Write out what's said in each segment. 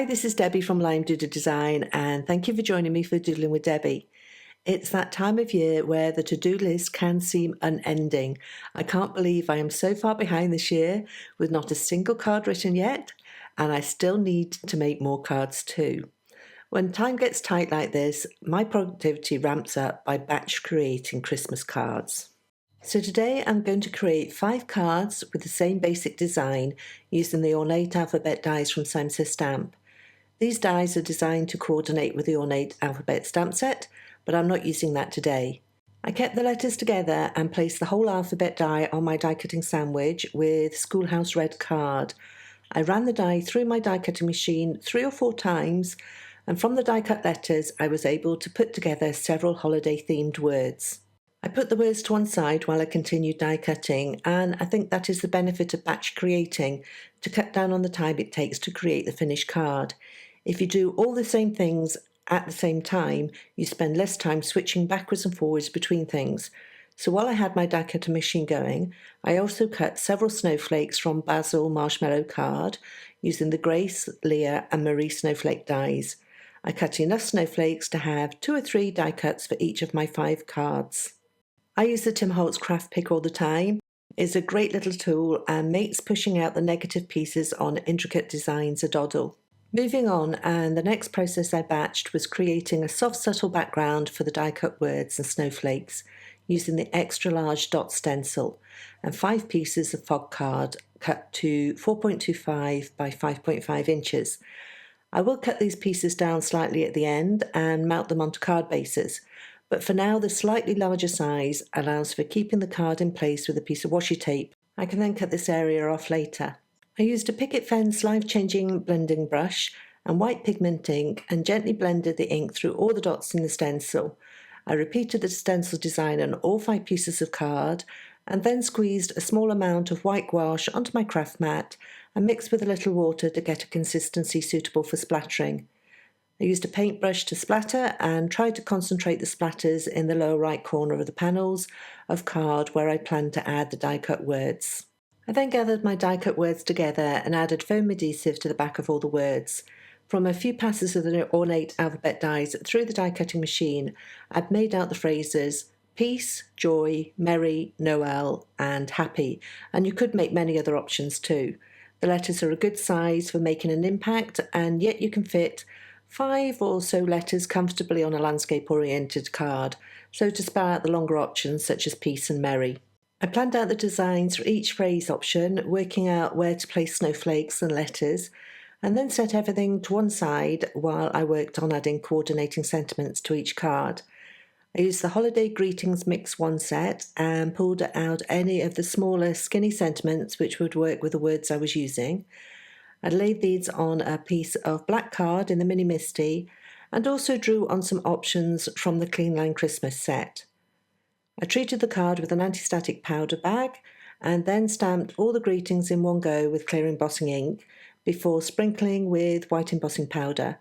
this is Debbie from Lime Doodle Design, and thank you for joining me for Doodling with Debbie. It's that time of year where the to-do list can seem unending. I can't believe I am so far behind this year with not a single card written yet, and I still need to make more cards too. When time gets tight like this, my productivity ramps up by batch creating Christmas cards. So today I'm going to create 5 cards with the same basic design using the ornate alphabet dies from Simon Says Stamp. These dies are designed to coordinate with the ornate alphabet stamp set, but I'm not using that today. I kept the letters together and placed the whole alphabet die on my die cutting sandwich with Schoolhouse red card. I ran the die through my die cutting machine 3 or 4 times, and from the die cut letters I was able to put together several holiday themed words. I put the words to one side while I continued die cutting, and I think that is the benefit of batch creating, to cut down on the time it takes to create the finished card. If you do all the same things at the same time, you spend less time switching backwards and forwards between things. So while I had my die cutting machine going, I also cut several snowflakes from Bazzill Marshmallow card using the Grace, Leah and Marie snowflake dies. I cut enough snowflakes to have 2 or 3 die cuts for each of my 5 cards. I use the Tim Holtz craft pick all the time. It's a great little tool and makes pushing out the negative pieces on intricate designs a doddle. Moving on, and the next process I batched was creating a soft subtle background for the die cut words and snowflakes using the extra large dot stencil and 5 pieces of fog card cut to 4.25 by 5.5 inches. I will cut these pieces down slightly at the end and mount them onto card bases, but for now the slightly larger size allows for keeping the card in place with a piece of washi tape. I can then cut this area off later. I used a picket fence life-changing blending brush and white pigment ink and gently blended the ink through all the dots in the stencil. I repeated the stencil design on all 5 pieces of card and then squeezed a small amount of white gouache onto my craft mat and mixed with a little water to get a consistency suitable for splattering. I used a paintbrush to splatter and tried to concentrate the splatters in the lower right corner of the panels of card where I planned to add the die cut words. I then gathered my die cut words together and added foam adhesive to the back of all the words. From a few passes of the ornate alphabet dies through the die cutting machine, I've made out the phrases peace, joy, merry, Noel and happy, and you could make many other options too. The letters are a good size for making an impact, and yet you can fit 5 or so letters comfortably on a landscape oriented card, so to spell out the longer options such as peace and merry. I planned out the designs for each phrase option, working out where to place snowflakes and letters, and then set everything to one side while I worked on adding coordinating sentiments to each card. I used the Holiday Greetings Mix 1 set and pulled out any of the smaller skinny sentiments which would work with the words I was using. I laid these on a piece of black card in the Mini Misty and also drew on some options from the Clean Line Christmas set. I treated the card with an anti-static powder bag and then stamped all the greetings in one go with clear embossing ink before sprinkling with white embossing powder.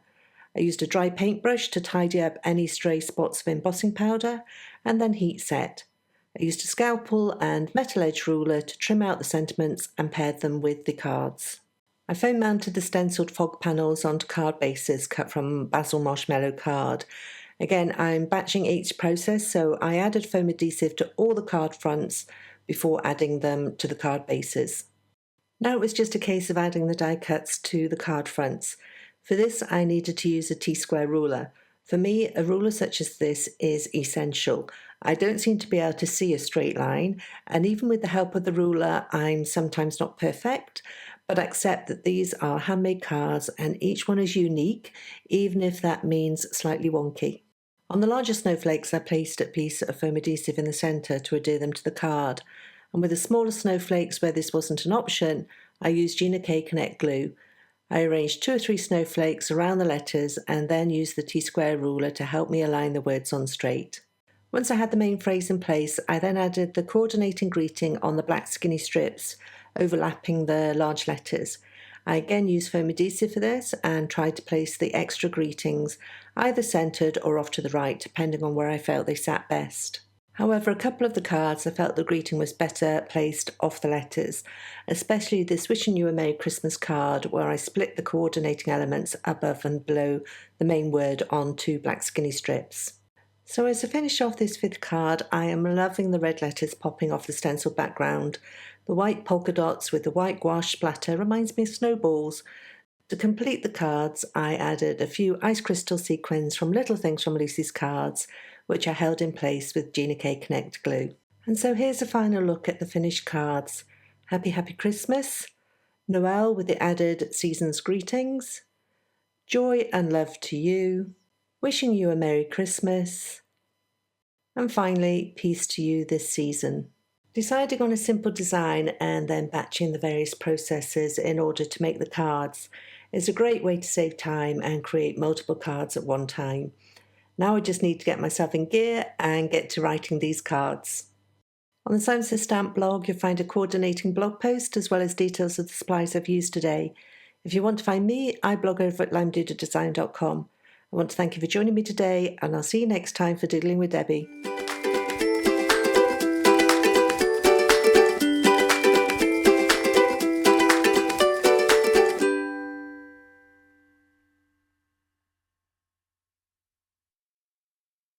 I used a dry paintbrush to tidy up any stray spots of embossing powder and then heat set. I used a scalpel and metal edge ruler to trim out the sentiments and paired them with the cards. I foam mounted the stenciled fog panels onto card bases cut from Bazzill Marshmallow card. Again, I'm batching each process, so I added foam adhesive to all the card fronts before adding them to the card bases. Now it was just a case of adding the die cuts to the card fronts. For this, I needed to use a T-square ruler. For me, a ruler such as this is essential. I don't seem to be able to see a straight line, and even with the help of the ruler, I'm sometimes not perfect, but accept that these are handmade cards and each one is unique, even if that means slightly wonky. On the larger snowflakes, I placed a piece of foam adhesive in the centre to adhere them to the card, and with the smaller snowflakes where this wasn't an option, I used Gina K Connect glue. I arranged 2 or 3 snowflakes around the letters and then used the T-square ruler to help me align the words on straight. Once I had the main phrase in place, I then added the coordinating greeting on the black skinny strips, overlapping the large letters. I again used foam adhesive for this and tried to place the extra greetings either centred or off to the right, depending on where I felt they sat best. However, a couple of the cards I felt the greeting was better placed off the letters, especially this Wishing You a Merry Christmas card where I split the coordinating elements above and below the main word on 2 black skinny strips. So as I finish off this 5th card, I am loving the red letters popping off the stencil background. The white polka dots with the white gouache splatter reminds me of snowballs. To complete the cards, I added a few ice crystal sequins from Little Things from Lucy's Cards, which I held in place with Gina K Connect glue. And so here's a final look at the finished cards. Happy Christmas, Noel with the added season's greetings, joy and love to you, wishing you a Merry Christmas, and finally, peace to you this season. Deciding on a simple design and then batching the various processes in order to make the cards is a great way to save time and create multiple cards at one time. Now I just need to get myself in gear and get to writing these cards. On the Science of Stamp blog, you'll find a coordinating blog post as well as details of the supplies I've used today. If you want to find me, I blog over at limedoodledesign.com. I want to thank you for joining me today, and I'll see you next time for Doodling with Debbie.